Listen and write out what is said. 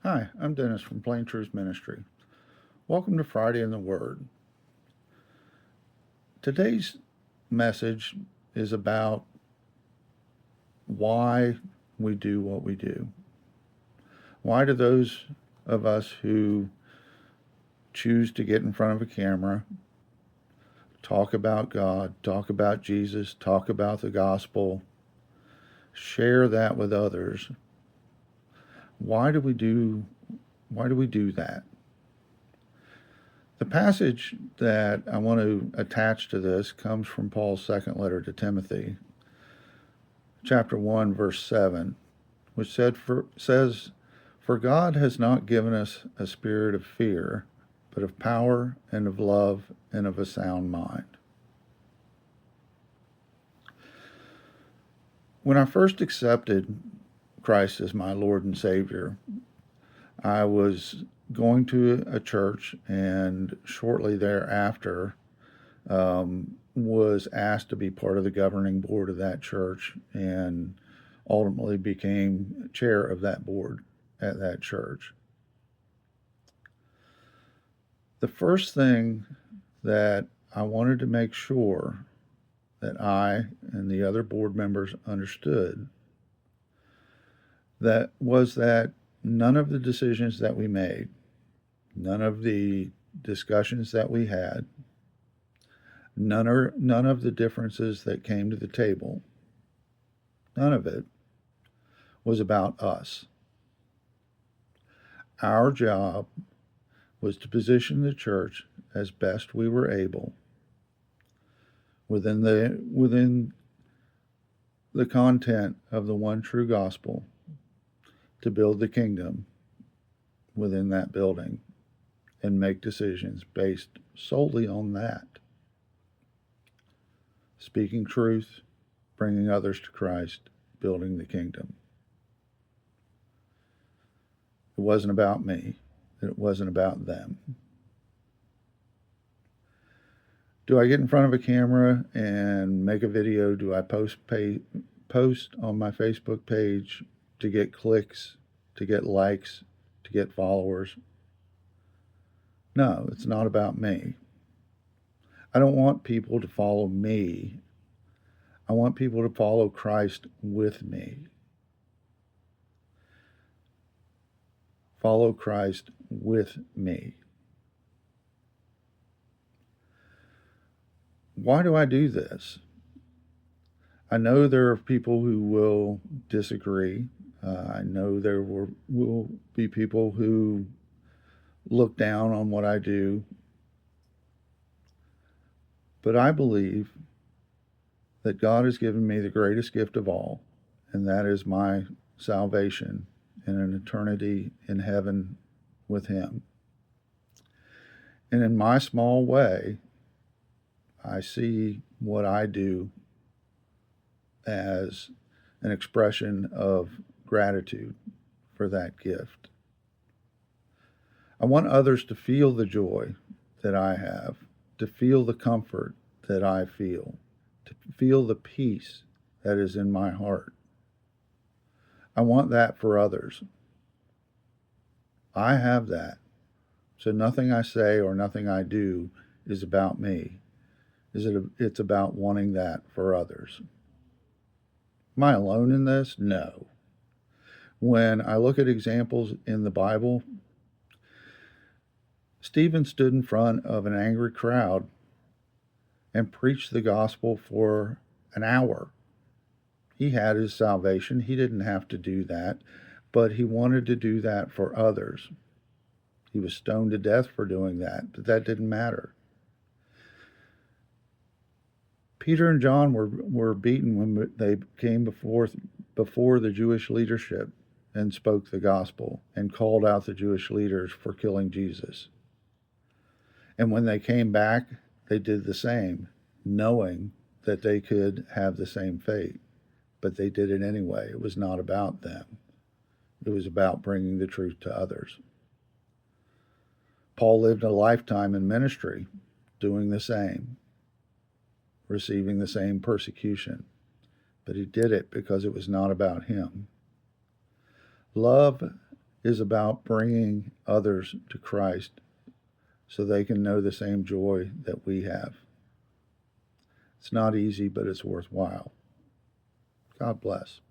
Hi, I'm Dennis from Plain Truth Ministry. Welcome to Friday in the Word. Today's message is about why we do what we do. Why do those of us who choose to get in front of a camera, talk about God, talk about Jesus, talk about the gospel, share that with others? Why do we do that? The passage that I want to attach to this comes from Paul's second letter to Timothy, chapter 1, verse 7, which says, "For God has not given us a spirit of fear, but of power and of love and of a sound mind." When I first accepted Christ as my Lord and Savior, I was going to a church, and shortly thereafter was asked to be part of the governing board of that church, and ultimately became chair of that board at that church. The first thing that I wanted to make sure that I and the other board members understood that none of the decisions that we made, none of the discussions that we had, none of the differences that came to the table, none of it was about us. Our job was to position the church as best we were able within the content of the one true gospel, to build the kingdom within that building and make decisions based solely on that. Speaking truth, bringing others to Christ, building the kingdom. It wasn't about me. It wasn't about them. Do I get in front of a camera and make a video? Do I post on my Facebook page to get clicks, to get likes, to get followers? No, it's not about me. I don't want people to follow me. I want people to follow Christ with me. Follow Christ with me. Why do I do this? I know there are people who will disagree. I know there will be people who look down on what I do. But I believe that God has given me the greatest gift of all, and that is my salvation and an eternity in heaven with Him. And in my small way, I see what I do as an expression of gratitude for that gift. I want others to feel the joy that I have, to feel the comfort that I feel, to feel the peace that is in my heart. I want that for others. I have that. So nothing I say or nothing I do is about me. It's about wanting that for others. Am I alone in this? No. When I look at examples in the Bible, Stephen stood in front of an angry crowd and preached the gospel for an hour. He had his salvation. He didn't have to do that, but he wanted to do that for others. He was stoned to death for doing that, but that didn't matter. Peter and John were beaten when they came before the Jewish leadership and spoke the gospel and called out the Jewish leaders for killing Jesus. And when they came back, they did the same, knowing that they could have the same fate. But they did it anyway. It was not about them. It was about bringing the truth to others. Paul lived a lifetime in ministry doing the same, receiving the same persecution. But he did it because it was not about him. Love is about bringing others to Christ so they can know the same joy that we have. It's not easy, but it's worthwhile. God bless.